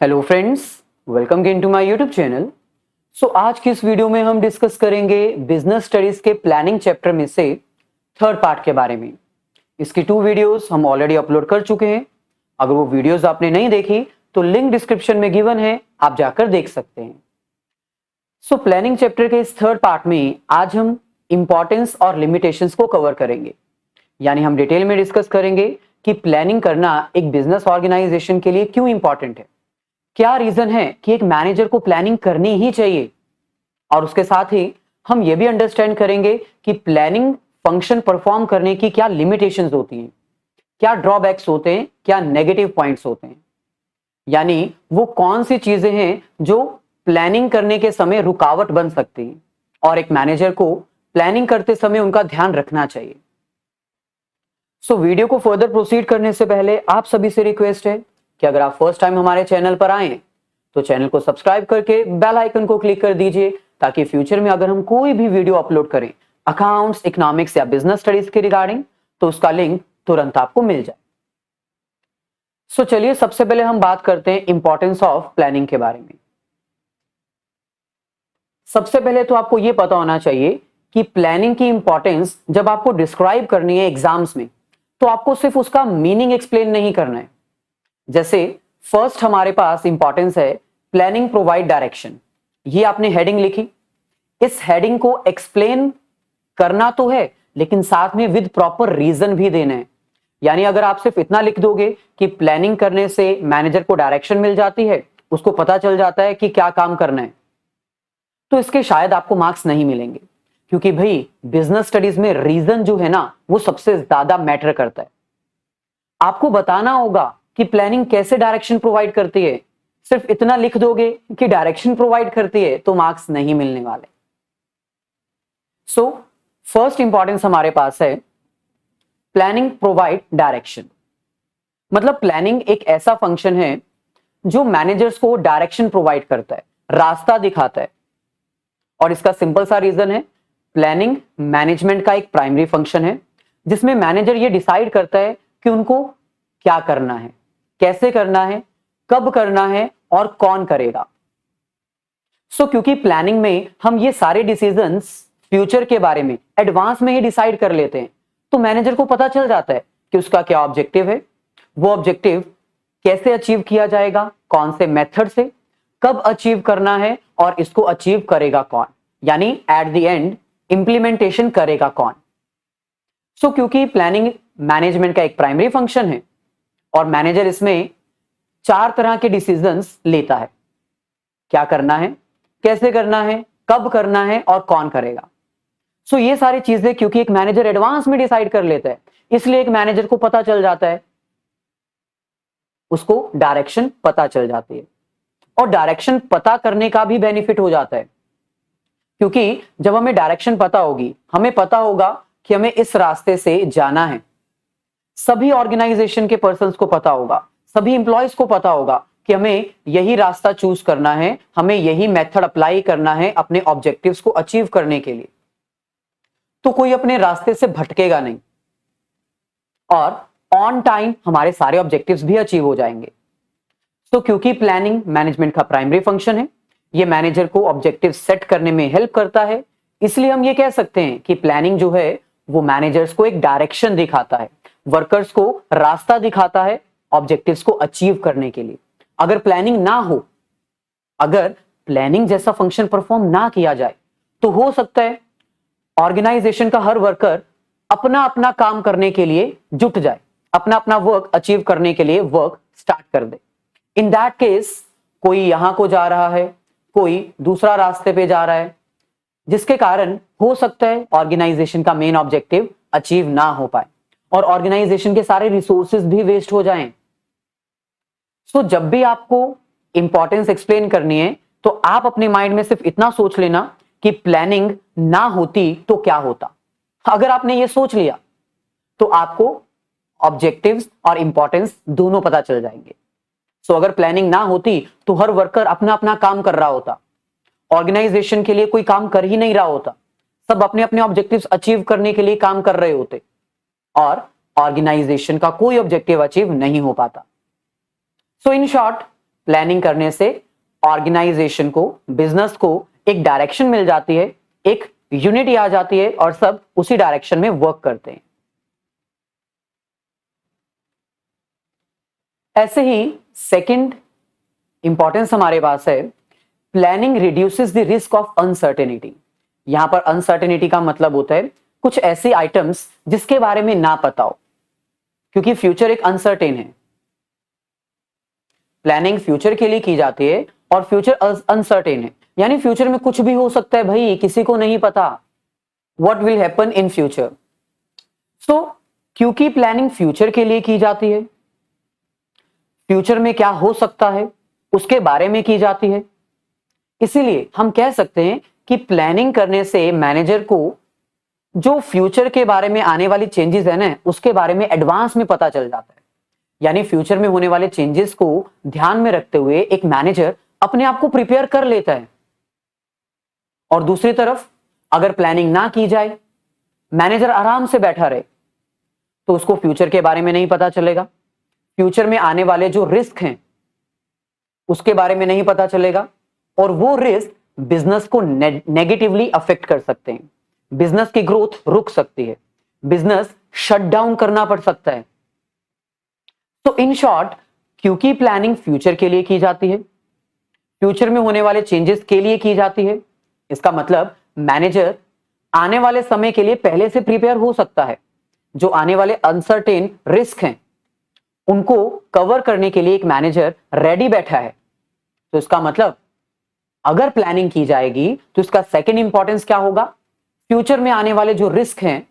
Hello friends, welcome again to my YouTube channel. आज की इस वीडियो में हम डिस्कस करेंगे बिजनेस स्टडीज के प्लानिंग चैप्टर में से थर्ड पार्ट के बारे में। इसकी 2 वीडियोस हम ऑलरेडी अपलोड कर चुके हैं। अगर वो वीडियोस आपने नहीं देखी तो लिंक डिस्क्रिप्शन में गिवन है, आप जाकर देख सकते हैं। प्लानिंग चैप्टर के इस थर्ड पार्ट में आज हम इंपॉर्टेंस और लिमिटेशंस को कवर करेंगे, यानी हम डिटेल में डिस्कस करेंगे कि प्लानिंग करना एक बिजनेस ऑर्गेनाइजेशन के लिए क्यों इंपॉर्टेंट है, क्या रीजन है कि एक मैनेजर को प्लानिंग करनी ही चाहिए, और उसके साथ ही हम यह भी अंडरस्टैंड करेंगे कि प्लानिंग फंक्शन परफॉर्म करने की क्या लिमिटेशंस होती हैं, क्या ड्रॉबैक्स होते हैं, क्या नेगेटिव पॉइंट्स होते हैं, यानी वो कौन सी चीजें हैं जो प्लानिंग करने के समय रुकावट बन सकती हैं और एक मैनेजर को प्लानिंग करते समय उनका ध्यान रखना चाहिए। वीडियो को फर्दर प्रोसीड करने से पहले आप सभी से रिक्वेस्ट है कि अगर आप फर्स्ट टाइम हमारे चैनल पर आए तो चैनल को सब्सक्राइब करके बेल आइकन को क्लिक कर दीजिए, ताकि फ्यूचर में अगर हम कोई भी वीडियो अपलोड करें अकाउंट्स, इकोनॉमिक्स या बिजनेस स्टडीज के रिगार्डिंग, तो उसका लिंक तुरंत आपको मिल जाए। चलिए सबसे पहले हम बात करते हैं इंपॉर्टेंस ऑफ प्लानिंग के बारे में। सबसे पहले तो आपको यह पता होना चाहिए कि प्लानिंग की इंपॉर्टेंस जब आपको डिस्क्राइब करनी है एग्जाम्स में, तो आपको सिर्फ उसका मीनिंग एक्सप्लेन नहीं करना है। जैसे फर्स्ट हमारे पास इंपॉर्टेंस है प्लानिंग प्रोवाइड डायरेक्शन, ये आपने हेडिंग लिखी। इस हेडिंग को एक्सप्लेन करना तो है, लेकिन साथ में विद प्रॉपर रीजन भी देना है। यानी अगर आप सिर्फ इतना लिख दोगे कि प्लानिंग करने से मैनेजर को डायरेक्शन मिल जाती है, उसको पता चल जाता है कि क्या काम करना है, तो इसके शायद आपको मार्क्स नहीं मिलेंगे, क्योंकि भाई बिजनेस स्टडीज में रीजन जो है ना, वो सबसे ज्यादा मैटर करता है। आपको बताना होगा कि प्लानिंग कैसे डायरेक्शन प्रोवाइड करती है। सिर्फ इतना लिख दोगे कि डायरेक्शन प्रोवाइड करती है तो मार्क्स नहीं मिलने वाले। फर्स्ट इंपॉर्टेंस हमारे पास है प्लानिंग प्रोवाइड डायरेक्शन। मतलब प्लानिंग एक ऐसा फंक्शन है जो मैनेजर्स को डायरेक्शन प्रोवाइड करता है, रास्ता दिखाता है। और इसका सिंपल सा रीजन है, प्लानिंग मैनेजमेंट का एक प्राइमरी फंक्शन है, जिसमें मैनेजर ये डिसाइड करता है कि उनको क्या करना है, कैसे करना है, कब करना है और कौन करेगा। क्योंकि प्लानिंग में हम ये सारे डिसीजंस फ्यूचर के बारे में एडवांस में ही डिसाइड कर लेते हैं, तो मैनेजर को पता चल जाता है कि उसका क्या ऑब्जेक्टिव है, वो ऑब्जेक्टिव कैसे अचीव किया जाएगा, कौन से मेथड से, कब अचीव करना है और इसको अचीव करेगा कौन, यानी एट द एंड इंप्लीमेंटेशन करेगा कौन। क्योंकि प्लानिंग मैनेजमेंट का एक प्राइमरी फंक्शन है और मैनेजर इसमें 4 तरह के डिसीजंस लेता है, क्या करना है, कैसे करना है, कब करना है और कौन करेगा। ये सारी चीजें क्योंकि एक मैनेजर एडवांस में डिसाइड कर लेता है, इसलिए एक मैनेजर को पता चल जाता है, उसको डायरेक्शन पता चल जाती है। और डायरेक्शन पता करने का भी बेनिफिट हो जाता है, क्योंकि जब हमें डायरेक्शन पता होगी, हमें पता होगा कि हमें इस रास्ते से जाना है। सभी ऑर्गेनाइजेशन के पर्संस को पता होगा, सभी इंप्लॉयज को पता होगा कि हमें यही रास्ता चूज करना है, हमें यही मेथड अप्लाई करना है अपने ऑब्जेक्टिव्स को अचीव करने के लिए। तो कोई अपने रास्ते से भटकेगा नहीं और ऑन टाइम हमारे सारे ऑब्जेक्टिव्स भी अचीव हो जाएंगे। क्योंकि प्लानिंग मैनेजमेंट का प्राइमरी फंक्शन है, ये मैनेजर को ऑब्जेक्टिव सेट करने में हेल्प करता है, इसलिए हम ये कह सकते हैं कि प्लानिंग जो है वो मैनेजर्स को एक डायरेक्शन दिखाता है, वर्कर्स को रास्ता दिखाता है ऑब्जेक्टिव्स को अचीव करने के लिए। अगर प्लानिंग ना हो, अगर प्लानिंग जैसा फंक्शन परफॉर्म ना किया जाए, तो हो सकता है ऑर्गेनाइजेशन का हर वर्कर अपना अपना काम करने के लिए जुट जाए, अपना अपना वर्क अचीव करने के लिए वर्क स्टार्ट कर दे। इन दैट केस कोई यहां को जा रहा है, कोई दूसरा रास्ते पे जा रहा है, जिसके कारण हो सकता है ऑर्गेनाइजेशन का मेन ऑब्जेक्टिव अचीव ना हो पाए और ऑर्गेनाइजेशन के सारे रिसोर्सेज भी वेस्ट हो जाएं। जब भी आपको इंपॉर्टेंस एक्सप्लेन करनी है, तो आप अपने माइंड में सिर्फ इतना सोच लेना कि प्लानिंग ना होती तो क्या होता। अगर आपने ये सोच लिया तो आपको ऑब्जेक्टिव्स और इंपॉर्टेंस दोनों पता चल जाएंगे। अगर प्लानिंग ना होती तो हर वर्कर अपना अपना काम कर रहा होता, ऑर्गेनाइजेशन के लिए कोई काम कर ही नहीं रहा होता, सब अपने अपने ऑब्जेक्टिव्स अचीव करने के लिए काम कर रहे होते और ऑर्गेनाइजेशन का कोई ऑब्जेक्टिव अचीव नहीं हो पाता। इन शॉर्ट, प्लानिंग करने से ऑर्गेनाइजेशन को, बिजनेस को एक डायरेक्शन मिल जाती है, एक यूनिटी आ जाती है और सब उसी डायरेक्शन में वर्क करते हैं। ऐसे ही सेकंड इंपॉर्टेंस हमारे पास है, planning reduces the risk of uncertainty. यहां पर अनसर्टेनिटी का मतलब होता है कुछ ऐसे आइटम्स जिसके बारे में ना पता हो, क्योंकि फ्यूचर एक अनसर्टेन है। प्लानिंग फ्यूचर के लिए की जाती है और फ्यूचर अनसर्टेन है, यानी फ्यूचर में कुछ भी हो सकता है भाई, किसी को नहीं पता what will happen in future. So क्योंकि प्लानिंग फ्यूचर के लिए की जाती है, फ्यूचर में क्या हो सकता है उसके बारे में की जाती है, इसीलिए हम कह सकते हैं कि प्लानिंग करने से मैनेजर को जो फ्यूचर के बारे में आने वाली चेंजेस है ना, उसके बारे में एडवांस में पता चल जाता है। यानी फ्यूचर में होने वाले चेंजेस को ध्यान में रखते हुए एक मैनेजर अपने आप को प्रिपेयर कर लेता है। और दूसरी तरफ अगर प्लानिंग ना की जाए, मैनेजर आराम से बैठा रहे, तो उसको फ्यूचर के बारे में नहीं पता चलेगा, फ्यूचर में आने वाले जो रिस्क हैं उसके बारे में नहीं पता चलेगा, और वो रिस्क बिजनेस को नेगेटिवली अफेक्ट कर सकते हैं। बिजनेस की ग्रोथ रुक सकती है, बिजनेस शट डाउन करना पड़ सकता है। तो इन शॉर्ट, क्योंकि प्लानिंग फ्यूचर के लिए की जाती है, फ्यूचर में होने वाले चेंजेस के लिए की जाती है, इसका मतलब मैनेजर आने वाले समय के लिए पहले से प्रिपेयर हो सकता है। जो आने वाले अनसर्टेन रिस्क हैं उनको कवर करने के लिए एक मैनेजर रेडी बैठा है। तो इसका मतलब अगर प्लानिंग की जाएगी तो इसका सेकंड इंपॉर्टेंस क्या होगा, फ्यूचर में आने वाले जो रिस्क हैं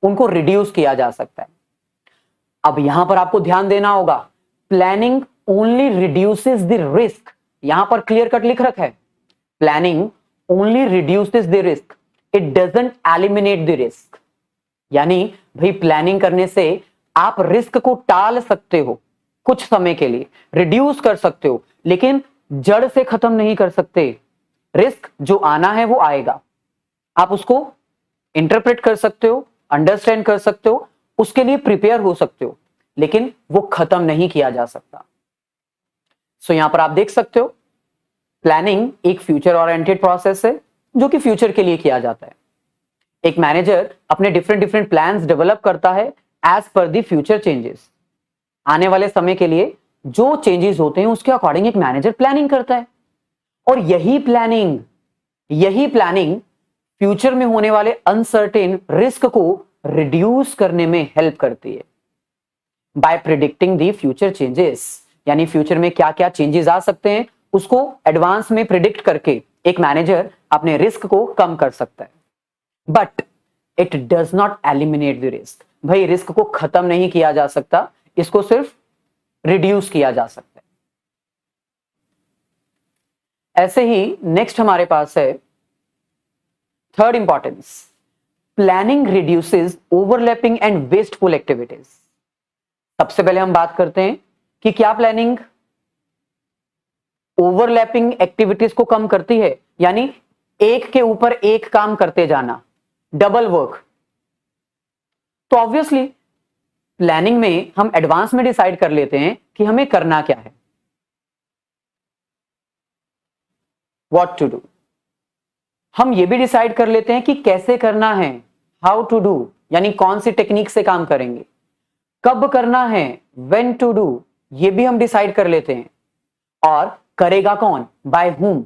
उनको रिड्यूस किया जा सकता है। अब यहां पर आपको ध्यान देना होगा, planning only reduces the risk. यहां पर क्लियर कट लिख रखा है, planning only reduces the risk, it doesn't eliminate the risk. यानी भाई प्लानिंग करने से आप रिस्क को टाल सकते हो, कुछ समय के लिए रिड्यूस कर सकते हो, लेकिन जड़ से खत्म नहीं कर सकते। रिस्क जो आना है वो आएगा, आप उसको इंटरप्रेट कर सकते हो, अंडरस्टैंड कर सकते हो, उसके लिए प्रिपेयर हो सकते हो, लेकिन वो खत्म नहीं किया जा सकता। सो यहां पर आप देख सकते हो, प्लानिंग एक फ्यूचर ओरिएंटेड प्रोसेस है जो कि फ्यूचर के लिए किया जाता है। एक मैनेजर अपने डिफरेंट प्लान्स डेवलप करता है as per the future changes. आने वाले समय के लिए जो चेंजेस होते हैं उसके अकॉर्डिंग एक मैनेजर प्लानिंग करता है, और यही प्लानिंग फ्यूचर में होने वाले अनसर्टेन रिस्क को रिड्यूस करने में हेल्प करती है by predicting the future changes. यानी फ्यूचर में क्या क्या चेंजेस आ सकते हैं उसको एडवांस में प्रिडिक्ट करके एक मैनेजर अपने रिस्क को कम कर सकता है। But it does not eliminate the risk. भाई रिस्क को खत्म नहीं किया जा सकता, इसको सिर्फ रिड्यूस किया जा सकता है। ऐसे ही नेक्स्ट हमारे पास है third importance, planning reduces overlapping and wasteful activities. सबसे पहले हम बात करते हैं कि क्या प्लानिंग ओवरलैपिंग एक्टिविटीज को कम करती है, यानी एक के ऊपर एक काम करते जाना, डबल वर्क। तो ऑब्वियसली प्लानिंग में हम एडवांस में डिसाइड कर लेते हैं कि हमें करना क्या है, व्हाट टू डू। हम ये भी डिसाइड कर लेते हैं कि कैसे करना है, हाउ टू डू, यानी कौन सी टेक्निक से काम करेंगे, कब करना है, व्हेन टू डू, ये भी हम डिसाइड कर लेते हैं, और करेगा कौन, बाय whom।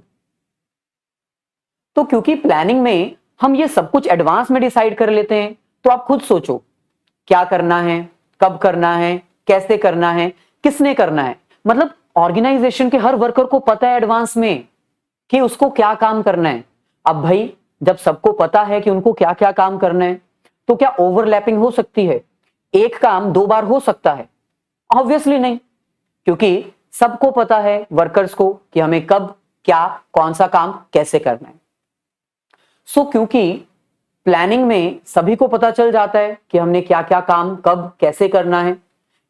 तो क्योंकि प्लानिंग में हम ये सब कुछ एडवांस में डिसाइड कर लेते हैं, तो आप खुद सोचो क्या करना है, कब करना है, कैसे करना है, किसने करना है। मतलब ऑर्गेनाइजेशन के हर वर्कर को पता है एडवांस में कि उसको क्या काम करना है। अब भाई जब सबको पता है कि उनको क्या क्या काम करना है, तो क्या ओवरलैपिंग हो सकती है, एक काम दो बार हो सकता है? ऑब्वियसली नहीं, क्योंकि सबको पता है वर्कर्स को कि हमें कब क्या कौन सा काम कैसे करना है। सो क्योंकि प्लानिंग में सभी को पता चल जाता है कि हमने क्या क्या काम कब कैसे करना है,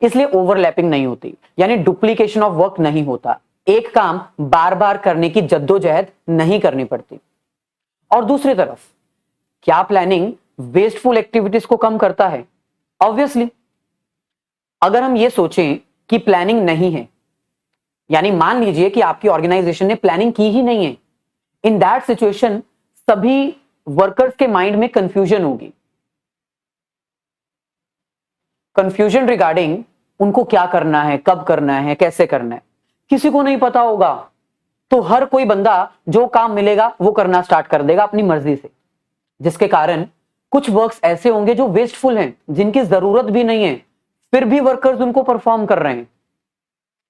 इसलिए ओवरलैपिंग नहीं होती, यानी डुप्लीकेशन ऑफ वर्क नहीं होता, एक काम बार बार करने की जद्दोजहद नहीं करनी पड़ती। और दूसरी तरफ क्या प्लानिंग वेस्टफुल एक्टिविटीज को कम करता है? ऑब्वियसली अगर हम ये सोचें कि प्लानिंग नहीं है यानी मान लीजिए कि आपकी ऑर्गेनाइजेशन ने प्लानिंग की ही नहीं है, इन दैट सिचुएशन सभी वर्कर्स के माइंड में कंफ्यूजन होगी, कंफ्यूजन रिगार्डिंग उनको क्या करना है, कब करना है, कैसे करना है, किसी को नहीं पता होगा। तो हर कोई बंदा जो काम मिलेगा वो करना स्टार्ट कर देगा अपनी मर्जी से, जिसके कारण कुछ वर्क्स ऐसे होंगे जो वेस्टफुल हैं, जिनकी जरूरत भी नहीं है, फिर भी वर्कर्स उनको परफॉर्म कर रहे हैं।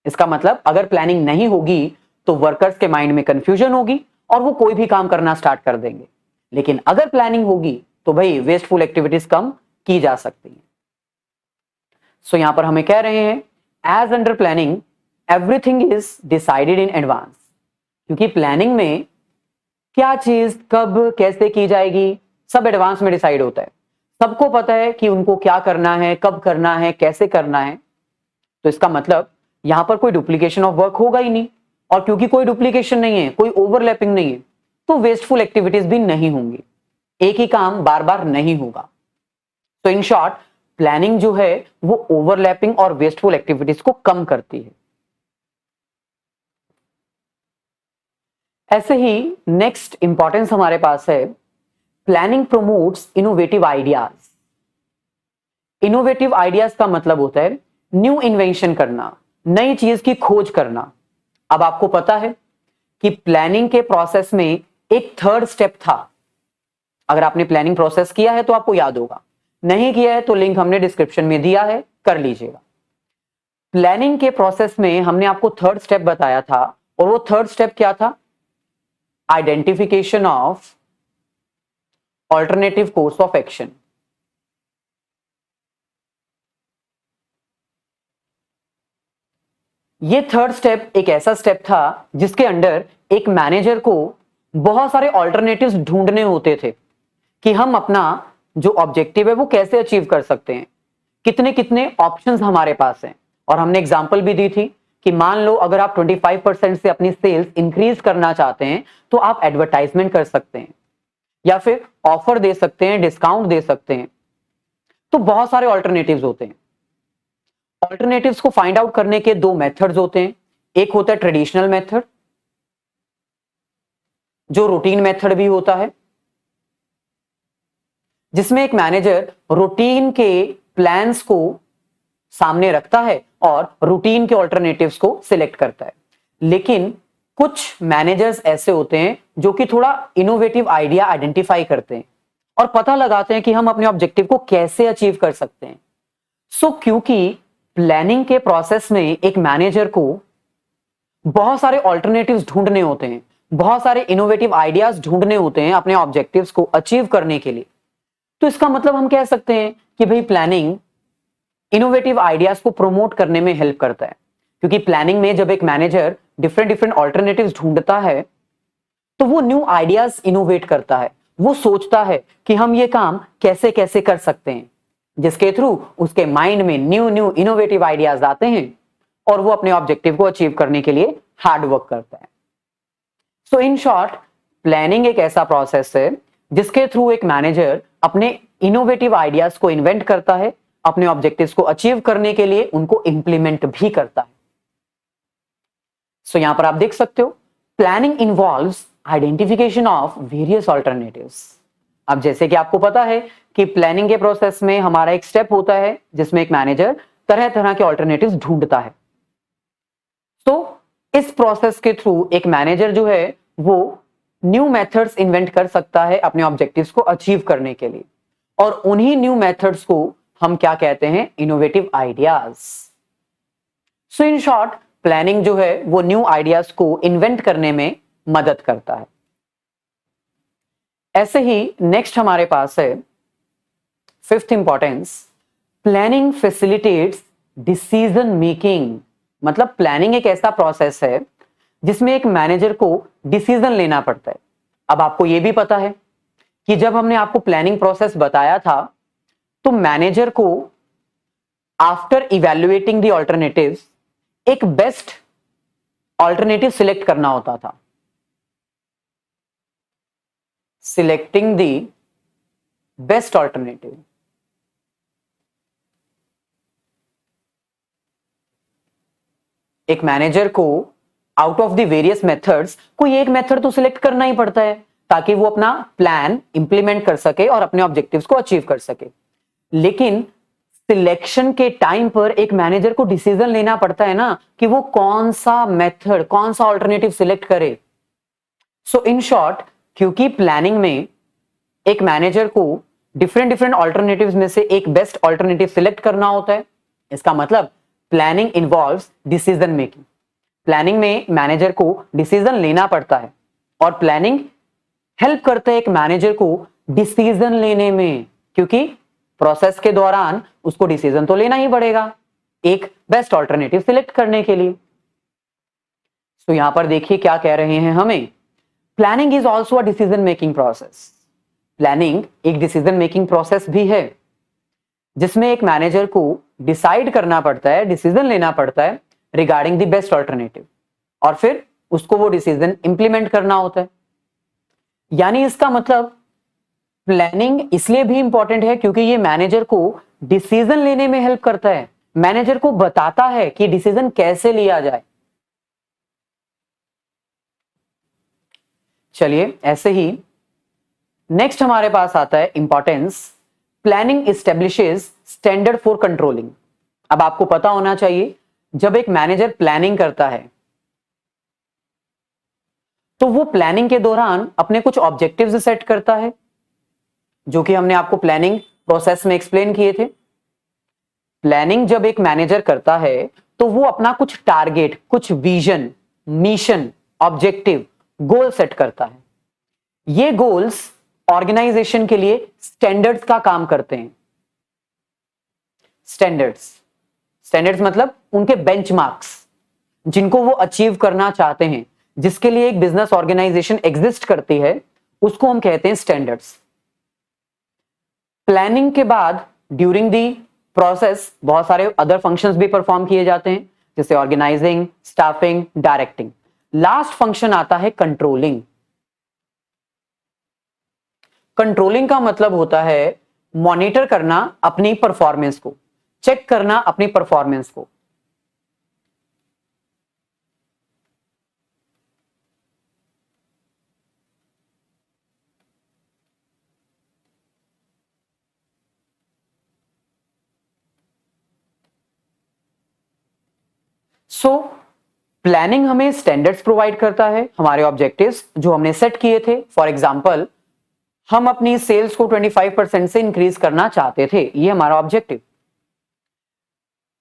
इसका मतलब अगर प्लानिंग नहीं होगी तो वर्कर्स के माइंड में कंफ्यूजन होगी और वो कोई भी काम करना स्टार्ट कर देंगे। लेकिन अगर प्लानिंग होगी तो भाई वेस्टफुल एक्टिविटीज कम की जा सकती हैं। सो यहां पर हमें कह रहे हैं as under planning everything is decided in advance, क्योंकि प्लानिंग में क्या चीज कब कैसे की जाएगी सब एडवांस में डिसाइड होता है। सबको पता है कि उनको क्या करना है, कब करना है, कैसे करना है। तो इसका मतलब यहां पर कोई डुप्लीकेशन ऑफ वर्क होगा ही नहीं, और क्योंकि कोई डुप्लीकेशन नहीं है, कोई ओवरलैपिंग नहीं है, तो वेस्टफुल एक्टिविटीज भी नहीं होंगी, एक ही काम बार बार नहीं होगा। तो इन शॉर्ट प्लानिंग जो है वो ओवरलैपिंग और वेस्टफुल एक्टिविटीज को कम करती है। ऐसे ही नेक्स्ट इंपॉर्टेंस हमारे पास है planning promotes innovative ideas. Innovative ideas का मतलब होता है न्यू इन्वेंशन करना, नई चीज की खोज करना। अब आपको पता है कि प्लानिंग के प्रोसेस में एक थर्ड स्टेप था। अगर आपने प्लानिंग प्रोसेस किया है तो आपको याद होगा, नहीं किया है तो लिंक हमने डिस्क्रिप्शन में दिया है, कर लीजिएगा। प्लानिंग के प्रोसेस में हमने आपको थर्ड स्टेप बताया था, और वो थर्ड स्टेप क्या था? Identification of alternative course of action. ये थर्ड स्टेप एक ऐसा स्टेप था जिसके अंडर एक मैनेजर को बहुत सारे ऑल्टरनेटिव्स ढूंढने होते थे कि हम अपना जो ऑब्जेक्टिव है वो कैसे अचीव कर सकते हैं, कितने कितने ऑप्शंस हमारे पास हैं। और हमने एग्जांपल भी दी थी कि मान लो अगर आप 25% से अपनी सेल्स इंक्रीज करना चाहते हैं तो आप एडवर्टाइजमेंट कर सकते हैं, या फिर ऑफर दे सकते हैं, डिस्काउंट दे सकते हैं। तो बहुत सारे ऑल्टरनेटिव्स होते हैं। ऑल्टरनेटिव्स को फाइंड आउट करने के दो मेथड्स होते हैं। एक होता है ट्रेडिशनल मेथड, जो रूटीन मेथड भी होता है, जिसमें एक मैनेजर रूटीन के प्लान्स को सामने रखता है और रूटीन के ऑल्टरनेटिव्स को सिलेक्ट करता है। लेकिन कुछ मैनेजर्स ऐसे होते हैं जो कि थोड़ा इनोवेटिव आइडिया आइडेंटिफाई करते हैं और पता लगाते हैं कि हम अपने ऑब्जेक्टिव को कैसे अचीव कर सकते हैं। क्योंकि प्लानिंग के प्रोसेस में एक मैनेजर को बहुत सारे ऑल्टरनेटिव्स ढूंढने होते हैं, बहुत सारे इनोवेटिव आइडियाज ढूंढने होते हैं अपने ऑब्जेक्टिव्स को अचीव करने के लिए। तो इसका मतलब हम कह सकते हैं कि भाई प्लानिंग इनोवेटिव आइडियाज को प्रमोट करने में हेल्प करता है, क्योंकि प्लानिंग में जब एक मैनेजर डिफरेंट डिफरेंट ऑल्टरनेटिव्स ढूंढता है तो वो न्यू आइडियाज इनोवेट करता है। वो सोचता है कि हम ये काम कैसे कैसे कर सकते हैं, जिसके थ्रू उसके माइंड में न्यू न्यू इनोवेटिव आइडियाज आते हैं और वो अपने ऑब्जेक्टिव को अचीव करने के लिए हार्ड वर्क करता है। सो इन शॉर्ट प्लानिंग एक ऐसा प्रोसेस है जिसके थ्रू एक मैनेजर अपने इनोवेटिव आइडियाज को इन्वेंट करता है, अपने ऑब्जेक्टिव्स को अचीव करने के लिए उनको इंप्लीमेंट भी करता है। सो यहां पर आप देख सकते हो planning involves identification of various alternatives. अब जैसे कि आपको पता है कि प्लानिंग के प्रोसेस में हमारा एक स्टेप होता है जिसमें एक मैनेजर तरह तरह के ऑल्टरनेटिव्स ढूंढता है। तो इस प्रोसेस के थ्रू एक मैनेजर जो है वो न्यू मेथड्स इन्वेंट कर सकता है अपने ऑब्जेक्टिव्स को अचीव करने के लिए, और उन्हीं न्यू मेथड्स को हम क्या कहते हैं? Innovative ideas. So in short planning जो है वो न्यू आइडियाज को इन्वेंट करने में मदद करता है। ऐसे ही नेक्स्ट हमारे पास है fifth importance, planning facilitates decision making. मतलब प्लानिंग एक ऐसा प्रोसेस है जिसमें एक मैनेजर को डिसीजन लेना पड़ता है। अब आपको यह भी पता है कि जब हमने आपको प्लानिंग प्रोसेस बताया था तो मैनेजर को आफ्टर इवैल्यूएटिंग द ऑल्टरनेटिव्स एक बेस्ट ऑल्टरनेटिव सिलेक्ट करना होता था। Selecting the best alternative. एक मैनेजर को out of the various methods कोई एक मेथड तो सिलेक्ट करना ही पड़ता है ताकि वो अपना प्लान इंप्लीमेंट कर सके और अपने ऑब्जेक्टिव्स को अचीव कर सके। लेकिन सिलेक्शन के टाइम पर एक मैनेजर को डिसीजन लेना पड़ता है ना कि वो कौन सा मेथड, कौन सा ऑल्टरनेटिव सिलेक्ट करे। सो इन शॉर्ट, क्योंकि प्लानिंग में एक मैनेजर को डिफरेंट डिफरेंट ऑल्टरनेटिव्स में से एक बेस्ट ऑल्टरनेटिव सिलेक्ट करना होता है। इसका मतलब planning involves decision making. Planning में मैनेजर को डिसीजन लेना पड़ता है और प्लानिंग हेल्प करता है एक मैनेजर को डिसीजन लेने में, क्योंकि प्रोसेस के दौरान उसको डिसीजन तो लेना ही पड़ेगा एक बेस्ट ऑल्टरनेटिव सिलेक्ट करने के लिए। तो यहां पर देखिए क्या कह रहे हैं हमें, planning is also a decision making process. Planning एक डिसीजन मेकिंग प्रोसेस भी है जिसमें एक मैनेजर को डिसाइड करना पड़ता है, डिसीजन लेना पड़ता है रिगार्डिंग द बेस्ट ऑल्टरनेटिव, और फिर उसको वो डिसीजन इंप्लीमेंट करना होता है। यानी इसका मतलब प्लानिंग इसलिए भी इंपॉर्टेंट है क्योंकि ये मैनेजर को डिसीजन लेने में हेल्प करता है, मैनेजर को बताता है कि डिसीजन कैसे लिया जाए। चलिए ऐसे ही नेक्स्ट हमारे पास आता है importance, planning establishes standard for controlling. अब आपको पता होना चाहिए जब एक मैनेजर प्लानिंग करता है तो वो प्लानिंग के दौरान अपने कुछ ऑब्जेक्टिव्स सेट करता है जो कि हमने आपको प्लानिंग प्रोसेस में एक्सप्लेन किए थे। प्लानिंग जब एक मैनेजर करता है तो वो अपना कुछ टारगेट, कुछ vision, mission, objective, goal set करता है। ये गोल्स ऑर्गेनाइजेशन के लिए स्टैंडर्ड्स का काम करते हैं। स्टैंडर्ड्स मतलब उनके बेंचमार्क्स जिनको वो अचीव करना चाहते हैं, जिसके लिए एक बिजनेस ऑर्गेनाइजेशन एग्जिस्ट करती है, उसको हम कहते हैं स्टैंडर्ड्स। प्लानिंग के बाद ड्यूरिंग दी प्रोसेस बहुत सारे अदर फंक्शंस भी परफॉर्म किए जाते हैं, जैसे organising, staffing, directing. Last function आता है कंट्रोलिंग। कंट्रोलिंग का मतलब होता है मॉनिटर करना अपनी परफॉर्मेंस को, चेक करना अपनी परफॉर्मेंस को। सो प्लानिंग हमें स्टैंडर्ड्स प्रोवाइड करता है, हमारे ऑब्जेक्टिव्स जो हमने सेट किए थे। फॉर एग्जांपल, हम अपनी सेल्स को 25% से इंक्रीज करना चाहते थे, ये हमारा ऑब्जेक्टिव।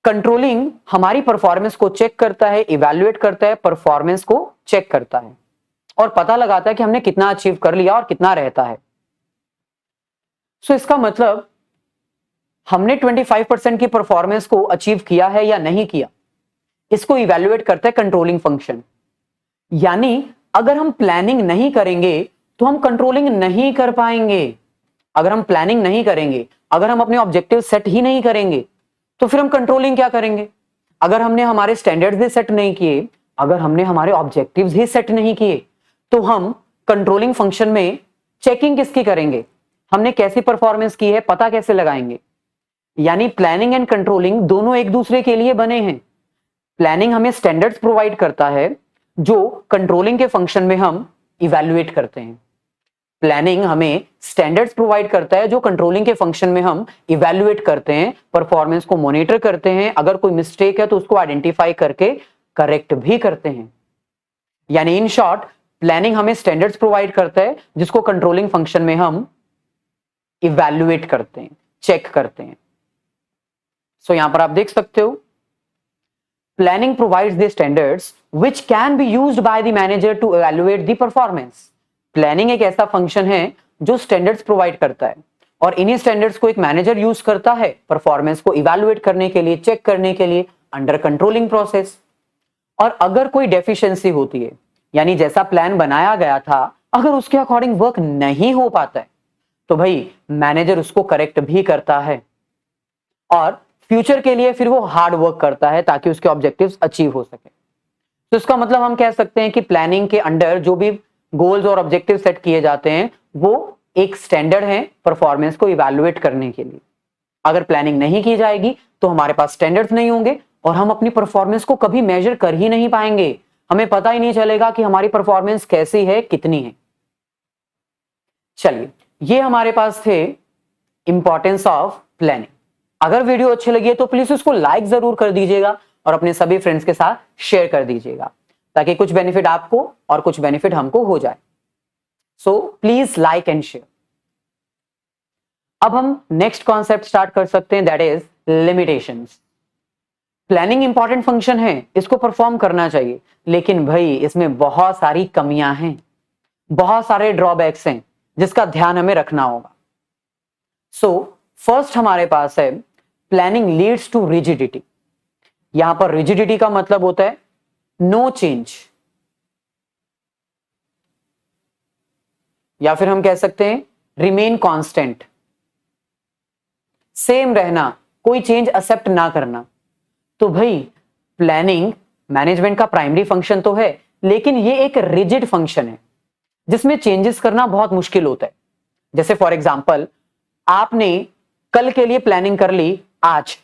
कंट्रोलिंग हमारी परफॉर्मेंस को चेक करता है, इवैल्यूएट करता है, परफॉर्मेंस को चेक करता है और पता लगाता है कि हमने कितना अचीव कर लिया और कितना रहता है। सो इसका मतलब हमने 25% की परफॉर्मेंस को अचीव किया है या नहीं किया, इसको इवैल्यूएट करता है कंट्रोलिंग फंक्शन। यानी अगर हम प्लानिंग नहीं करेंगे तो हम कंट्रोलिंग नहीं कर पाएंगे। अगर हम प्लानिंग नहीं करेंगे, अगर हम अपने ऑब्जेक्टिव सेट ही नहीं करेंगे, तो फिर हम कंट्रोलिंग क्या करेंगे? अगर हमने हमारे स्टैंडर्ड्स ही सेट नहीं किए, अगर हमने हमारे ऑब्जेक्टिव्स ही सेट नहीं किए, तो हम कंट्रोलिंग फंक्शन में चेकिंग किसकी करेंगे? हमने कैसी परफॉर्मेंस की है पता कैसे लगाएंगे? यानी प्लानिंग एंड कंट्रोलिंग दोनों एक दूसरे के लिए बने हैं। प्लानिंग हमें स्टैंडर्ड्स प्रोवाइड करता है जो कंट्रोलिंग के फंक्शन में हम इवैल्यूएट करते हैं। प्लानिंग हमें स्टैंडर्ड्स प्रोवाइड करता है जो कंट्रोलिंग के फंक्शन में हम इवैल्यूएट करते हैं, परफॉर्मेंस को मॉनिटर करते हैं, अगर कोई मिस्टेक है तो उसको आइडेंटिफाई करके करेक्ट भी करते हैं। यानी इन शॉर्ट, प्लानिंग हमें स्टैंडर्ड्स प्रोवाइड करता है जिसको कंट्रोलिंग फंक्शन में हम इवैल्यूएट करते हैं, चेक करते हैं। सो यहां पर आप देख सकते हो, planning provides the standards which can be used by the manager to evaluate the performance. Planning एक ऐसा फंक्शन है जो स्टैंडर्ड्स प्रोवाइड करता है और इन्हीं स्टैंडर्ड्स को एक मैनेजर यूज करता है परफॉर्मेंस को इवैल्यूएट करने के लिए, चेक करने के लिए अंडर कंट्रोलिंग प्रोसेस। और अगर कोई डेफिशिएंसी होती है, यानी जैसा प्लान बनाया गया था अगर उसके अकॉर्डिंग वर्क नहीं हो पाता है, तो भाई मैनेजर उसको करेक्ट भी करता है और फ्यूचर के लिए फिर वो हार्ड वर्क करता है ताकि उसके ऑब्जेक्टिव्स अचीव हो सके। तो इसका मतलब हम कह सकते हैं कि प्लानिंग के अंडर जो भी गोल्स और ऑब्जेक्टिव सेट किए जाते हैं वो एक स्टैंडर्ड है परफॉर्मेंस को इवैल्यूएट करने के लिए। अगर प्लानिंग नहीं की जाएगी तो हमारे पास स्टैंडर्ड्स नहीं होंगे और हम अपनी परफॉर्मेंस को कभी मेजर कर ही नहीं पाएंगे, हमें पता ही नहीं चलेगा कि हमारी परफॉर्मेंस कैसी है, कितनी है। चलिए, ये हमारे पास थे इंपॉर्टेंस ऑफ प्लानिंग। अगर वीडियो अच्छी लगी है तो प्लीज उसको लाइक जरूर कर दीजिएगा और अपने सभी फ्रेंड्स के साथ शेयर कर दीजिएगा, ताकि कुछ बेनिफिट आपको और कुछ बेनिफिट हमको हो जाए। So please like and share. अब हम नेक्स्ट कॉन्सेप्ट स्टार्ट कर सकते हैं, that is limitations. Planning important function है, इसको परफॉर्म करना चाहिए, लेकिन भाई इसमें बहुत सारी कमियां हैं, बहुत सारे ड्रॉबैक्स हैं जिसका ध्यान हमें रखना होगा। सो फर्स्ट हमारे पास है प्लानिंग लीड्स टू रिजिडिटी। यहां पर रिजिडिटी का मतलब होता है नो चेंज, या फिर हम कह सकते हैं रिमेन कांस्टेंट, सेम रहना, कोई चेंज एक्सेप्ट ना करना। तो भाई प्लानिंग मैनेजमेंट का प्राइमरी फंक्शन तो है, लेकिन ये एक रिजिड फंक्शन है जिसमें चेंजेस करना बहुत मुश्किल होता है। जैसे फॉर एग्जांपल, आपने कल के लिए प्लानिंग कर ली, आज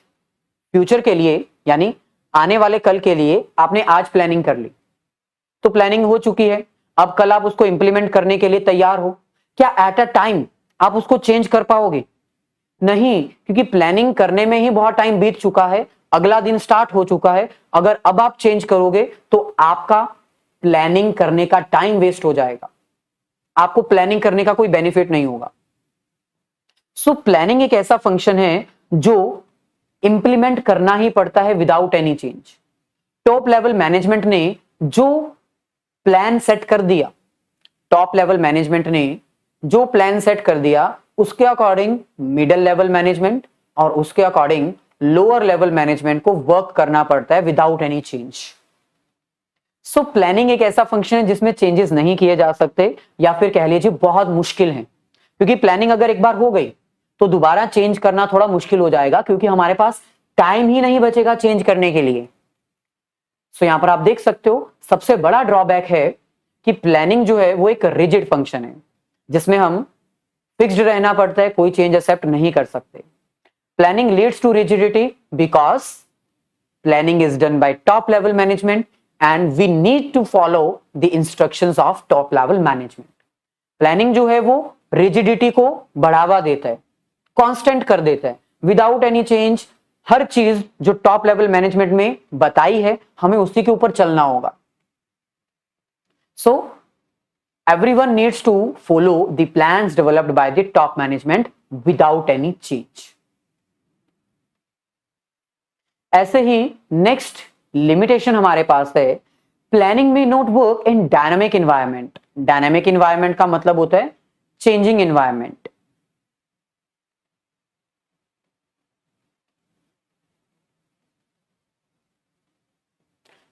फ्यूचर के लिए यानी आने वाले कल के लिए आपने आज प्लानिंग कर ली, तो प्लानिंग हो चुकी है। अब कल आप उसको इंप्लीमेंट करने के लिए तैयार हो, क्या एट अ टाइम आप उसको चेंज कर पाओगे? नहीं, क्योंकि प्लानिंग करने में ही बहुत टाइम बीत चुका है, अगला दिन स्टार्ट हो चुका है। अगर अब आप चेंज करोगे तो आपका प्लानिंग करने का टाइम वेस्ट हो जाएगा, आपको प्लानिंग करने का कोई बेनिफिट नहीं होगा। सो प्लानिंग एक ऐसा फंक्शन है जो इंप्लीमेंट करना ही पड़ता है without any change. Top level management ने जो प्लान सेट कर दिया, टॉप लेवल मैनेजमेंट ने जो प्लान सेट कर दिया, उसके अकॉर्डिंग मिडिल लेवल मैनेजमेंट और उसके अकॉर्डिंग लोअर लेवल मैनेजमेंट को वर्क करना पड़ता है without any change. So planning एक ऐसा फंक्शन है जिसमें चेंजेस नहीं किए जा सकते, या फिर कह लीजिए बहुत मुश्किल है, क्योंकि प्लानिंग अगर एक बार हो गई तो दोबारा चेंज करना थोड़ा मुश्किल हो जाएगा, क्योंकि हमारे पास टाइम ही नहीं बचेगा चेंज करने के लिए। सो यहां पर आप देख सकते हो सबसे बड़ा ड्रॉबैक है कि प्लानिंग जो है वो एक रिजिड फंक्शन है जिसमें हम फिक्स्ड रहना पड़ता है, कोई चेंज एक्सेप्ट नहीं कर सकते। Planning leads to rigidity because planning is done by top level management and we need to follow the instructions of top level management. Planning जो है वो रिजिडिटी को बढ़ावा देता है, कांस्टेंट कर देता है विदाउट एनी चेंज। हर चीज जो टॉप लेवल मैनेजमेंट में बताई है हमें उसी के ऊपर चलना होगा। सो everyone needs to follow the plans developed by the top management without any change. ऐसे ही नेक्स्ट लिमिटेशन हमारे पास है, प्लानिंग में not work in dynamic environment. Dynamic environment का मतलब होता है चेंजिंग एनवायरनमेंट।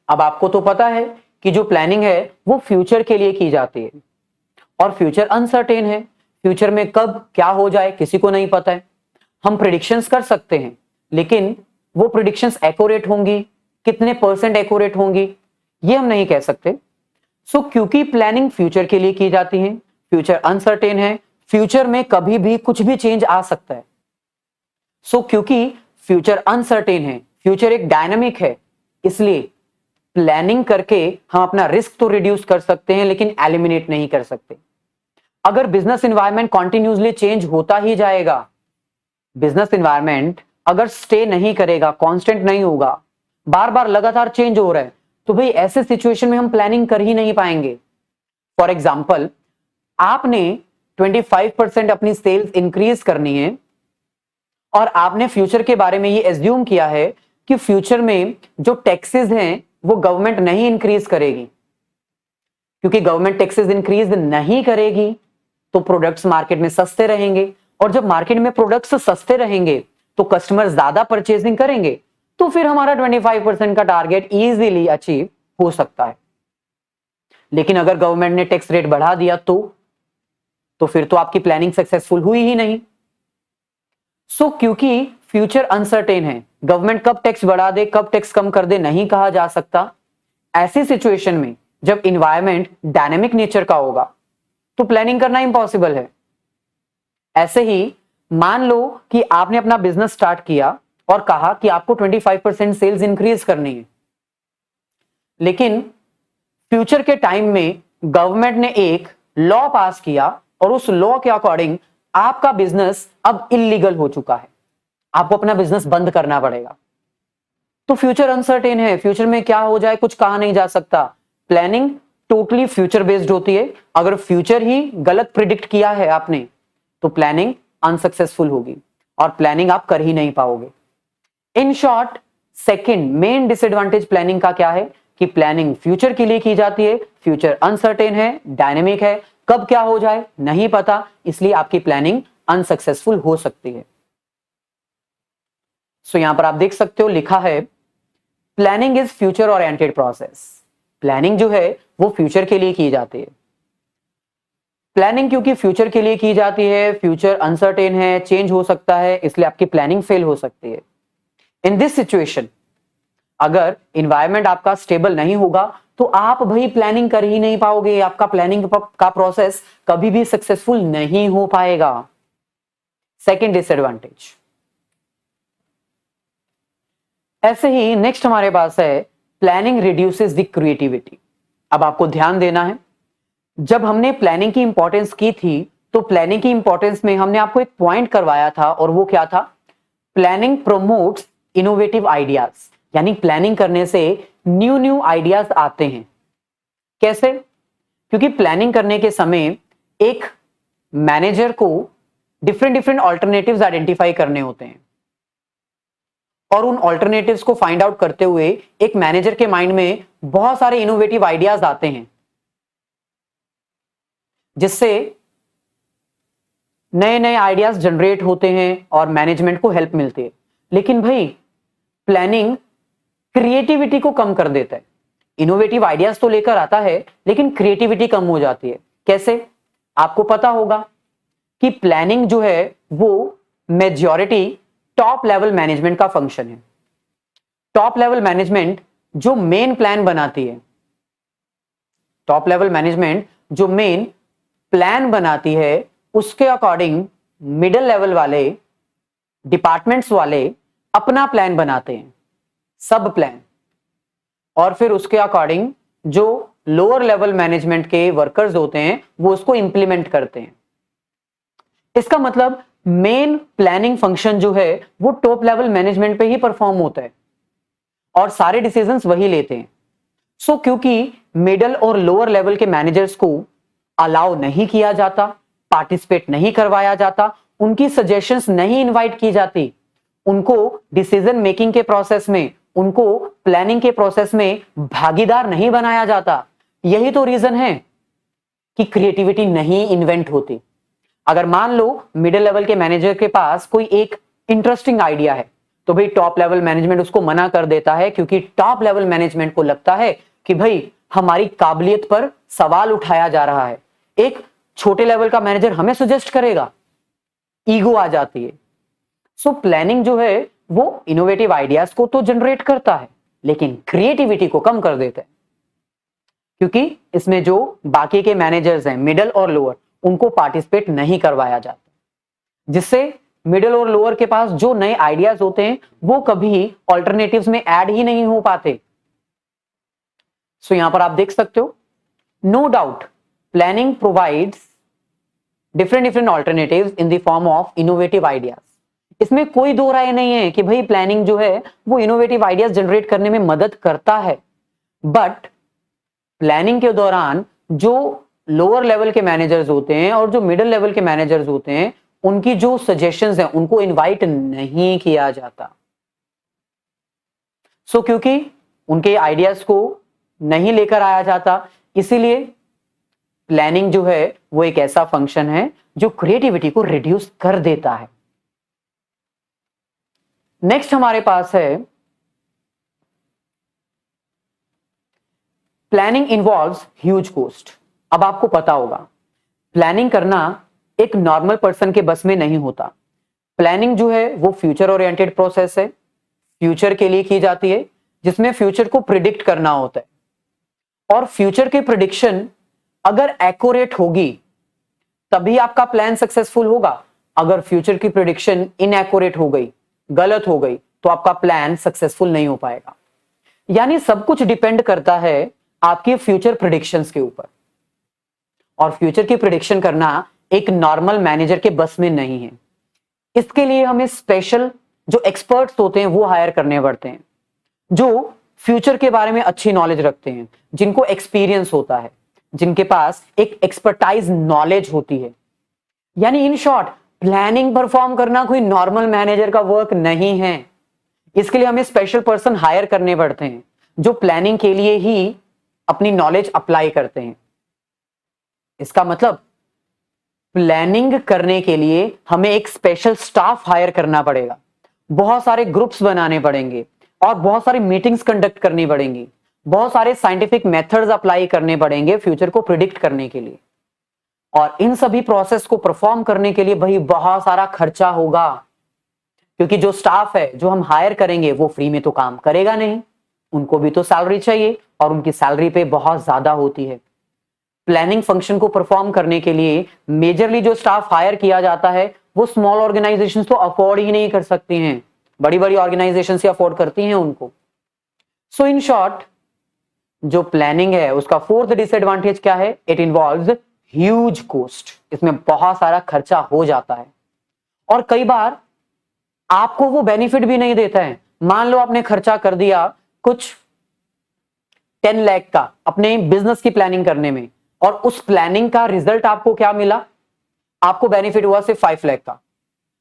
अब आपको तो पता है कि जो प्लानिंग है वो फ्यूचर के लिए की जाती है, और फ्यूचर अनसर्टेन है, फ्यूचर में कब क्या हो जाए किसी को नहीं पता है। हम प्रिडिक्शंस कर सकते हैं, लेकिन वो प्रिडिक्शंस एक्यूरेट होंगी, कितने % एक्यूरेट होंगी, ये हम नहीं कह सकते। सो क्योंकि प्लानिंग फ्यूचर के लिए की जाती है, फ्यूचर अनसर्टेन है, फ्यूचर में कभी भी कुछ भी चेंज आ सकता है। सो क्योंकि फ्यूचर अनसर्टेन है, फ्यूचर एक डायनामिक है, इसलिए प्लानिंग करके हम अपना रिस्क तो रिड्यूस कर सकते हैं, लेकिन एलिमिनेट नहीं कर सकते। अगर बिजनेस एनवायरनमेंट कॉन्टिन्यूसली चेंज होता ही जाएगा, बिजनेस एनवायरनमेंट अगर स्टे नहीं करेगा, कांस्टेंट नहीं होगा, बार बार लगातार चेंज हो रहा है, तो भाई ऐसे सिचुएशन में हम प्लानिंग कर ही नहीं पाएंगे। फॉर एग्जाम्पल, आपने 25% अपनी सेल्स इंक्रीज करनी है और आपने फ्यूचर के बारे में ये एज्यूम किया है कि फ्यूचर में जो टैक्सेस हैं वो गवर्नमेंट नहीं इंक्रीज करेगी, क्योंकि गवर्नमेंट टैक्सेस इंक्रीज नहीं करेगी तो प्रोडक्ट्स मार्केट में सस्ते रहेंगे, और जब मार्केट में प्रोडक्ट्स सस्ते रहेंगे तो कस्टमर ज्यादा परचेजिंग करेंगे, तो फिर हमारा 25% का टारगेट इजीली अचीव हो सकता है। लेकिन अगर गवर्नमेंट ने टैक्स रेट बढ़ा दिया तो फिर तो आपकी प्लानिंग सक्सेसफुल हुई ही नहीं। सो क्योंकि फ्यूचर अनसर्टेन है, गवर्नमेंट कब टैक्स बढ़ा दे कब टैक्स कम कर दे नहीं कहा जा सकता। ऐसी सिचुएशन में जब इन्वायरमेंट डायनेमिक नेचर का होगा तो प्लानिंग करना इम्पॉसिबल है। ऐसे ही मान लो कि आपने अपना बिजनेस स्टार्ट किया और कहा कि आपको 25% सेल्स इंक्रीज करनी है, लेकिन फ्यूचर के टाइम में गवर्नमेंट ने एक लॉ पास किया और उस लॉ के अकॉर्डिंग आपका बिजनेस अब इलीगल हो चुका है, आपको अपना बिजनेस बंद करना पड़ेगा। तो फ्यूचर अनसर्टेन है, फ्यूचर में क्या हो जाए कुछ कहा नहीं जा सकता। प्लानिंग टोटली फ्यूचर बेस्ड होती है। अगर फ्यूचर ही गलत प्रिडिक्ट किया है आपने तो प्लानिंग अनसक्सेसफुल होगी और प्लानिंग आप कर ही नहीं पाओगे। In short, second main disadvantage planning का क्या है कि प्लानिंग फ्यूचर के लिए की जाती है, फ्यूचर अनसर्टेन है, डायनेमिक है, कब क्या हो जाए नहीं पता, इसलिए आपकी प्लानिंग अनसक्सेसफुल हो सकती है। सो यहां पर आप देख सकते हो लिखा है planning is future oriented process. Planning जो है वो फ्यूचर के लिए की जाती है। प्लानिंग क्योंकि फ्यूचर के लिए की जाती है, फ्यूचर अनसर्टेन है, चेंज हो सकता है, इसलिए आपकी प्लानिंग फेल हो सकती है। इन दिस सिचुएशन अगर इन्वायरमेंट आपका स्टेबल नहीं होगा तो आप भाई प्लानिंग कर ही नहीं पाओगे, आपका प्लानिंग का प्रोसेस कभी भी सक्सेसफुल नहीं हो पाएगा। Second disadvantage. ऐसे ही नेक्स्ट हमारे पास है प्लानिंग रिड्यूसेस द क्रिएटिविटी। अब आपको ध्यान देना है, जब हमने प्लानिंग की इंपॉर्टेंस की थी तो प्लानिंग की इंपॉर्टेंस में हमने आपको एक पॉइंट करवाया था और वो क्या था, प्लानिंग प्रोमोट्स इनोवेटिव आइडियाज, यानी प्लानिंग करने से न्यू न्यू आइडियाज आते हैं। कैसे? क्योंकि प्लानिंग करने के समय एक मैनेजर को डिफरेंट डिफरेंट ऑल्टरनेटिव्स आइडेंटिफाई करने होते हैं और उन ऑल्टरनेटिव्स को फाइंड आउट करते हुए एक मैनेजर के माइंड में बहुत सारे इनोवेटिव आइडियाज आते हैं जिससे नए नए आइडियाज जनरेट होते हैं और मैनेजमेंट को हेल्प मिलती है। लेकिन भाई प्लानिंग क्रिएटिविटी को कम कर देता है। इनोवेटिव आइडियाज तो लेकर आता है लेकिन क्रिएटिविटी कम हो जाती है। कैसे? आपको पता होगा कि प्लानिंग जो है वो मेजॉरिटी टॉप लेवल मैनेजमेंट का फंक्शन है। टॉप लेवल मैनेजमेंट जो मेन प्लान बनाती है, टॉप लेवल मैनेजमेंट जो मेन प्लान बनाती है उसके अकॉर्डिंग मिडिल लेवल वाले डिपार्टमेंट्स वाले अपना प्लान बनाते हैं, सब प्लान, और फिर उसके अकॉर्डिंग जो लोअर लेवल मैनेजमेंट के वर्कर्स होते हैं वो उसको इंप्लीमेंट करते हैं। इसका मतलब मेन प्लानिंग फंक्शन जो है वो टॉप लेवल मैनेजमेंट पे ही परफॉर्म होता है और सारे डिसीजंस वही लेते हैं। सो क्योंकि मिडिल और लोअर लेवल के मैनेजर्स को अलाउ नहीं किया जाता, पार्टिसिपेट नहीं करवाया जाता, उनकी सजेशंस नहीं इनवाइट की जाती, उनको डिसीजन मेकिंग के प्रोसेस में, उनको प्लानिंग के प्रोसेस में भागीदार नहीं बनाया जाता, यही तो रीजन है कि क्रिएटिविटी नहीं इन्वेंट होती। अगर मान लो मिडिल लेवल के मैनेजर के पास कोई एक इंटरेस्टिंग आइडिया है तो भाई टॉप लेवल मैनेजमेंट उसको मना कर देता है, क्योंकि टॉप लेवल मैनेजमेंट को लगता है कि भाई हमारी काबिलियत पर सवाल उठाया जा रहा है, एक छोटे लेवल का मैनेजर हमें सजेस्ट करेगा, ईगो आ जाती है। सो प्लानिंग जो है वो इनोवेटिव आइडियाज को तो जनरेट करता है लेकिन क्रिएटिविटी को कम कर देता है, क्योंकि इसमें जो बाकी के मैनेजर्स हैं मिडिल और लोअर उनको पार्टिसिपेट नहीं करवाया जाता, जिससे मिडिल और लोअर के पास जो नए आइडियाज होते हैं वो कभी ऑल्टरनेटिव्स में ऐड ही नहीं हो पाते। सो यहां पर आप देख सकते हो, no doubt planning provides different different alternatives in the form of innovative ideas. इसमें कोई दो राय नहीं है कि भाई प्लानिंग जो है वो इनोवेटिव आइडियाज जनरेट करने में मदद करता है, बट प्लानिंग के दौरान जो लोअर लेवल के मैनेजर्स होते हैं और जो मिडिल लेवल के मैनेजर्स होते हैं उनकी जो सजेशंस हैं उनको इनवाइट नहीं किया जाता। सो क्योंकि उनके आइडियाज को नहीं लेकर आया जाता, इसीलिए प्लानिंग जो है वो एक ऐसा फंक्शन है जो क्रिएटिविटी को रिड्यूस कर देता है। नेक्स्ट हमारे पास है प्लानिंग इन्वॉल्व्स ह्यूज कॉस्ट। अब आपको पता होगा प्लानिंग करना एक नॉर्मल पर्सन के बस में नहीं होता। प्लानिंग जो है वो फ्यूचर ओरिएंटेड प्रोसेस है, फ्यूचर के लिए की जाती है, जिसमें फ्यूचर को प्रिडिक्ट करना होता है और फ्यूचर की प्रिडिक्शन अगर एक्यूरेट होगी तभी आपका प्लान सक्सेसफुल होगा। अगर फ्यूचर की प्रिडिक्शन इनएक्यूरेट हो गई, गलत हो गई, तो आपका प्लान सक्सेसफुल नहीं हो पाएगा। यानी सब कुछ डिपेंड करता है आपके फ्यूचर प्रेडिक्शंस के ऊपर, और फ्यूचर की प्रेडिक्शन करना एक नॉर्मल मैनेजर के बस में नहीं है। इसके लिए हमें स्पेशल जो एक्सपर्ट्स होते हैं वो हायर करने पड़ते हैं, जो फ्यूचर के बारे में अच्छी नॉलेज रखते हैं, जिनको एक्सपीरियंस होता है, जिनके पास एक एक्सपर्टाइज नॉलेज होती है। यानी इन शॉर्ट, प्लानिंग परफॉर्म करना कोई नॉर्मल मैनेजर का वर्क नहीं है। इसके लिए हमें स्पेशल पर्सन हायर करने पड़ते हैं जो प्लानिंग के लिए ही अपनी नॉलेज अप्लाई करते हैं। इसका मतलब प्लानिंग करने के लिए हमें एक स्पेशल स्टाफ हायर करना पड़ेगा, बहुत सारे ग्रुप्स बनाने पड़ेंगे और बहुत सारी मीटिंग्स कंडक्ट करनी पड़ेंगी, बहुत सारे साइंटिफिक मेथड्स अप्लाई करने पड़ेंगे फ्यूचर को प्रिडिक्ट करने के लिए। और इन सभी प्रोसेस को परफॉर्म करने के लिए भाई बहुत सारा खर्चा होगा, क्योंकि जो स्टाफ है जो हम हायर करेंगे वो फ्री में तो काम करेगा नहीं, उनको भी तो सैलरी चाहिए और उनकी सैलरी पे बहुत ज्यादा होती है। प्लानिंग फंक्शन को परफॉर्म करने के लिए मेजरली जो स्टाफ हायर किया जाता है वो स्मॉल ऑर्गेनाइजेशंस तो अफोर्ड ही नहीं कर सकती हैं, बड़ी बड़ी ऑर्गेनाइजेशंस ही अफोर्ड करती हैं उनको। सो इन शॉर्ट, जो प्लानिंग है उसका फोर्थ डिसएडवांटेज क्या है? It involves huge cost. इसमें बहुत सारा खर्चा हो जाता है और कई बार आपको वो बेनिफिट भी नहीं देता है। मान लो आपने खर्चा कर दिया कुछ 10 लाख का अपने बिजनेस की प्लानिंग करने में, और उस प्लानिंग का रिजल्ट आपको क्या मिला? आपको बेनिफिट हुआ सिर्फ 5 लाख का,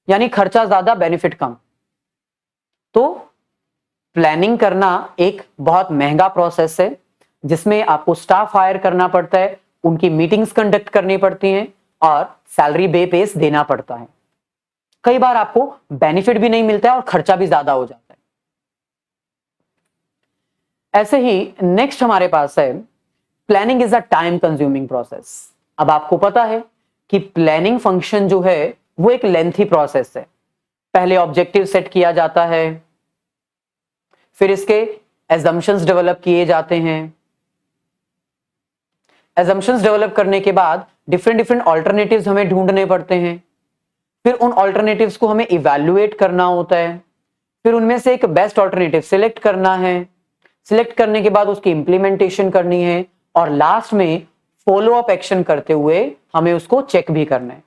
यानी खर्चा ज्यादा बेनिफिट कम। तो प्लानिंग करना एक बहुत महंगा प्रोसेस है जिसमें आपको स्टाफ हायर करना पड़ता है, उनकी मीटिंग्स कंडक्ट करनी पड़ती हैं और सैलरी बेस देना पड़ता है। कई बार आपको बेनिफिट भी नहीं मिलता है और खर्चा भी ज्यादा हो जाता है। ऐसे ही नेक्स्ट हमारे पास है planning is a time consuming process. अब आपको पता है कि प्लानिंग फंक्शन जो है वो एक लेंथी प्रोसेस है। पहले ऑब्जेक्टिव सेट किया जाता है, फिर इसके एजम्पशंस डेवलप किए जाते हैं। एजम्पशंस डेवलप करने के बाद डिफरेंट ऑल्टरनेटिव्स हमें ढूंढने पड़ते हैं, फिर उन ऑल्टरनेटिव्स को हमें इवैल्यूएट करना होता है, फिर उनमें से एक बेस्ट ऑल्टरनेटिव सिलेक्ट करना है, सिलेक्ट करने के बाद उसकी इंप्लीमेंटेशन करनी है और लास्ट में फॉलो अप एक्शन करते हुए हमें उसको चेक भी करना है।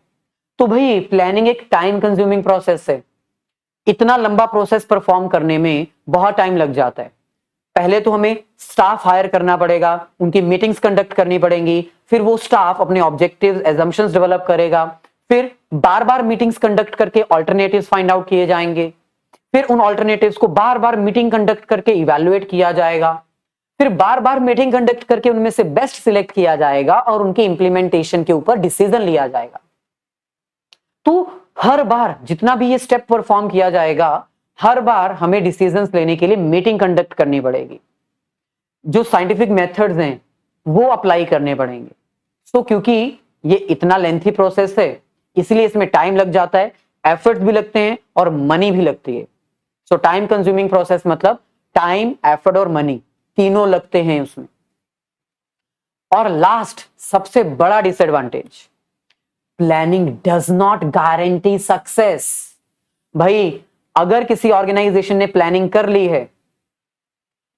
तो भाई प्लानिंग एक टाइम कंज्यूमिंग प्रोसेस है। इतना लंबा प्रोसेस परफॉर्म करने में बहुत टाइम लग जाता है। पहले तो हमें स्टाफ हायर करना पड़ेगा, उनकी मीटिंग्स कंडक्ट करनी पड़ेंगी, फिर वो स्टाफ अपने ऑब्जेक्टिव्स एजम्पशंस डेवलप करेगा, फिर बार बार मीटिंग्स कंडक्ट करके ऑल्टरनेटिव्स फाइंड आउट किए जाएंगे, फिर उन ऑल्टरनेटिव्स को बार बार मीटिंग कंडक्ट करके इवैल्यूएट किया जाएगा, फिर बार बार मीटिंग कंडक्ट करके उनमें से बेस्ट सिलेक्ट किया जाएगा और उनके इंप्लीमेंटेशन के ऊपर डिसीजन लिया जाएगा। तो हर बार जितना भी ये स्टेप परफॉर्म किया जाएगा, हर बार हमें डिसीजंस लेने के लिए मीटिंग कंडक्ट करनी पड़ेगी, जो साइंटिफिक मेथड्स हैं वो अप्लाई करने पड़ेंगे। सो क्योंकि ये इतना लेंथी प्रोसेस है इसलिए इसमें टाइम लग जाता है, एफर्ट भी लगते हैं और मनी भी लगती है। सो टाइम कंज्यूमिंग प्रोसेस मतलब टाइम, एफर्ट और मनी तीनों लगते हैं उसमें। और लास्ट सबसे बड़ा disadvantage, planning does not guarantee success. भाई अगर किसी ऑर्गेनाइजेशन ने प्लानिंग कर ली है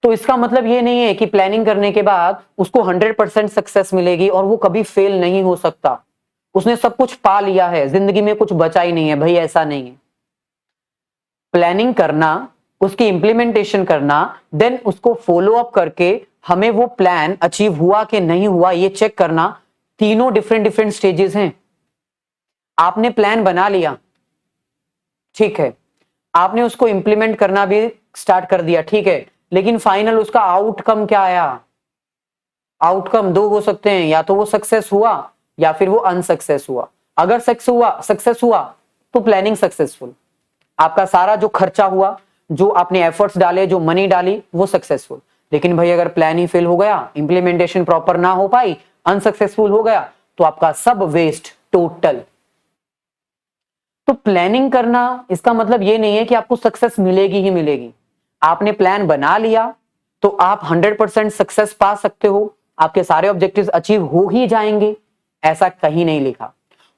तो इसका मतलब ये नहीं है कि प्लानिंग करने के बाद उसको 100% सक्सेस मिलेगी और वो कभी फेल नहीं हो सकता। उसने सब कुछ पा लिया है, जिंदगी में कुछ बचा ही नहीं है। भाई ऐसा नहीं है। प्लानिंग करना, उसकी इंप्लीमेंटेशन करना, देन उसको फॉलो अप करके हमें वो प्लान अचीव हुआ कि नहीं हुआ ये चेक करना, तीनों डिफरेंट स्टेजेस हैं। आपने प्लान बना लिया, ठीक है, आपने उसको इंप्लीमेंट करना भी स्टार्ट कर दिया, ठीक है, लेकिन फाइनल उसका आउटकम क्या आया? आउटकम दो हो सकते हैं, या तो वो सक्सेस हुआ या फिर वो अनसक्सेस हुआ। अगर सक्सेस हुआ तो प्लानिंग सक्सेसफुल, आपका सारा जो खर्चा हुआ, जो आपने एफर्ट्स डाले, जो मनी डाली, वो सक्सेसफुल। लेकिन भाई अगर प्लान ही फेल हो गया, इंप्लीमेंटेशन प्रॉपर ना हो पाई, अनसक्सेसफुल हो गया, तो आपका सब वेस्ट टोटल। तो प्लानिंग करना इसका मतलब ये नहीं है कि आपको सक्सेस मिलेगी ही मिलेगी। आपने प्लान बना लिया तो आप 100% सक्सेस पा सकते हो, आपके सारे ऑब्जेक्टिव्स अचीव हो ही जाएंगे, ऐसा कहीं नहीं लिखा।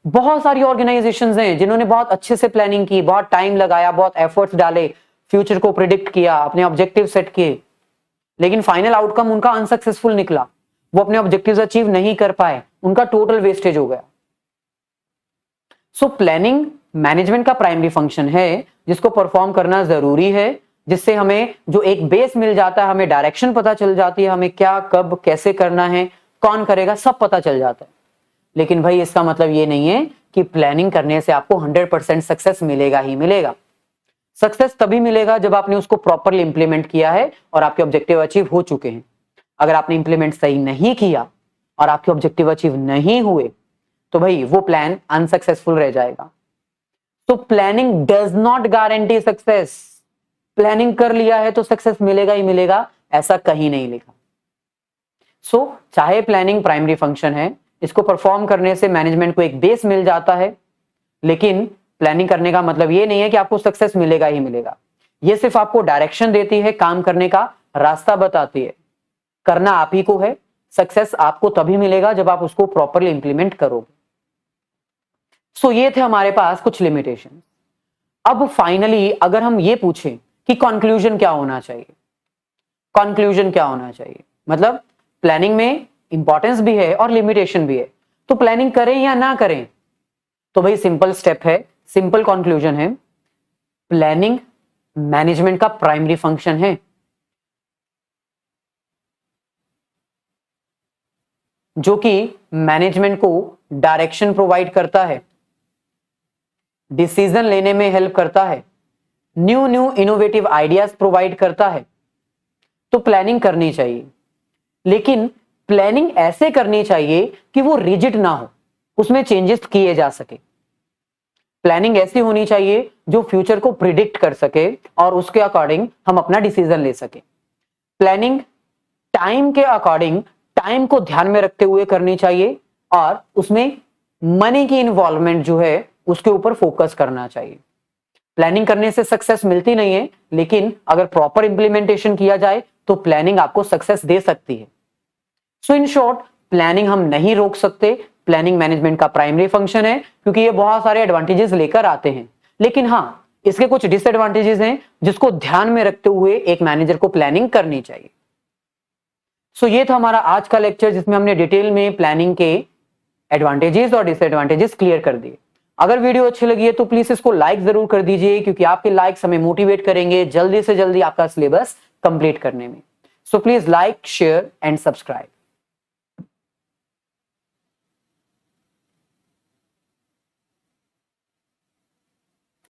बहुत सारी ऑर्गेनाइजेशंस हैं जिन्होंने बहुत अच्छे से प्लानिंग की, बहुत टाइम लगाया, बहुत एफर्ट्स डाले, फ्यूचर को प्रिडिक्ट किया, अपने ऑब्जेक्टिव सेट किए, लेकिन फाइनल आउटकम उनका अनसक्सेसफुल निकला, वो अपने ऑब्जेक्टिव्स अचीव नहीं कर पाए, उनका टोटल वेस्टेज हो गया। सो प्लानिंग मैनेजमेंट का प्राइमरी फंक्शन है जिसको परफॉर्म करना जरूरी है, जिससे हमें जो एक बेस मिल जाता है, हमें डायरेक्शन पता चल जाती है, हमें क्या कब कैसे करना है, कौन करेगा, सब पता चल जाता है। लेकिन भाई इसका मतलब ये नहीं है कि प्लानिंग करने से आपको 100% सक्सेस मिलेगा ही मिलेगा। सक्सेस तभी मिलेगा जब आपने उसको प्रॉपरली इंप्लीमेंट किया है और आपके ऑब्जेक्टिव अचीव हो चुके हैं। अगर आपने इंप्लीमेंट सही नहीं किया और आपके ऑब्जेक्टिव अचीव नहीं हुए तो भाई वो प्लान अनसक्सेसफुल रह जाएगा। तो planning does not guarantee success. Planning कर लिया है तो सक्सेस मिलेगा ही मिलेगा, ऐसा कहीं नहीं लिखा। सो चाहे प्लानिंग प्राइमरी फंक्शन है, इसको परफॉर्म करने से मैनेजमेंट को एक बेस मिल जाता है, लेकिन प्लानिंग करने का मतलब ये नहीं है कि आपको सक्सेस मिलेगा ही मिलेगा। ये सिर्फ आपको डायरेक्शन देती है, काम करने का रास्ता बताती है। करना आप ही को है, सक्सेस आपको तभी मिलेगा जब आप उसको प्रॉपरली इंप्लीमेंट करोगे। सो ये थे हमारे पास कुछ लिमिटेशन। अब फाइनली अगर हम ये पूछें कि कंक्लूजन क्या होना चाहिए, कंक्लूजन क्या होना चाहिए, मतलब प्लानिंग में इंपॉर्टेंस भी है और लिमिटेशन भी है, तो प्लानिंग करें या ना करें, तो भाई सिंपल स्टेप है, सिंपल कंक्लूजन है, प्लानिंग मैनेजमेंट का प्राइमरी फंक्शन है। जो कि मैनेजमेंट को डायरेक्शन प्रोवाइड करता है, डिसीजन लेने में हेल्प करता है, न्यू इनोवेटिव आइडियाज प्रोवाइड करता है। तो प्लानिंग करनी चाहिए, लेकिन प्लानिंग ऐसे करनी चाहिए कि वो रिजिड ना हो, उसमें चेंजेस किए जा सके। प्लानिंग ऐसी होनी चाहिए जो फ्यूचर को प्रिडिक्ट कर सके और उसके अकॉर्डिंग हम अपना डिसीजन ले सके। प्लानिंग टाइम के अकॉर्डिंग, टाइम को ध्यान में रखते हुए करनी चाहिए और उसमें मनी की इन्वॉल्वमेंट जो है उसके ऊपर फोकस करना चाहिए। प्लानिंग करने से सक्सेस मिलती नहीं है, लेकिन अगर प्रॉपर इंप्लीमेंटेशन किया जाए तो प्लानिंग आपको सक्सेस दे सकती है। सो इन शॉर्ट, प्लानिंग हम नहीं रोक सकते, प्लानिंग मैनेजमेंट का प्राइमरी फंक्शन है, क्योंकि ये बहुत सारे एडवांटेजेस लेकर आते हैं। लेकिन हाँ, इसके कुछ डिसएडवांटेजेस हैं जिसको ध्यान में रखते हुए एक मैनेजर को प्लानिंग करनी चाहिए। सो ये था हमारा आज का लेक्चर, जिसमें हमने डिटेल में प्लानिंग के एडवांटेजेस और डिसएडवांटेजेस क्लियर कर दिए। अगर वीडियो अच्छी लगी है तो प्लीज इसको लाइक जरूर कर दीजिए, क्योंकि आपके लाइक्स हमें मोटिवेट करेंगे जल्दी से जल्दी आपका सिलेबस कंप्लीट करने में। So please like, share and subscribe.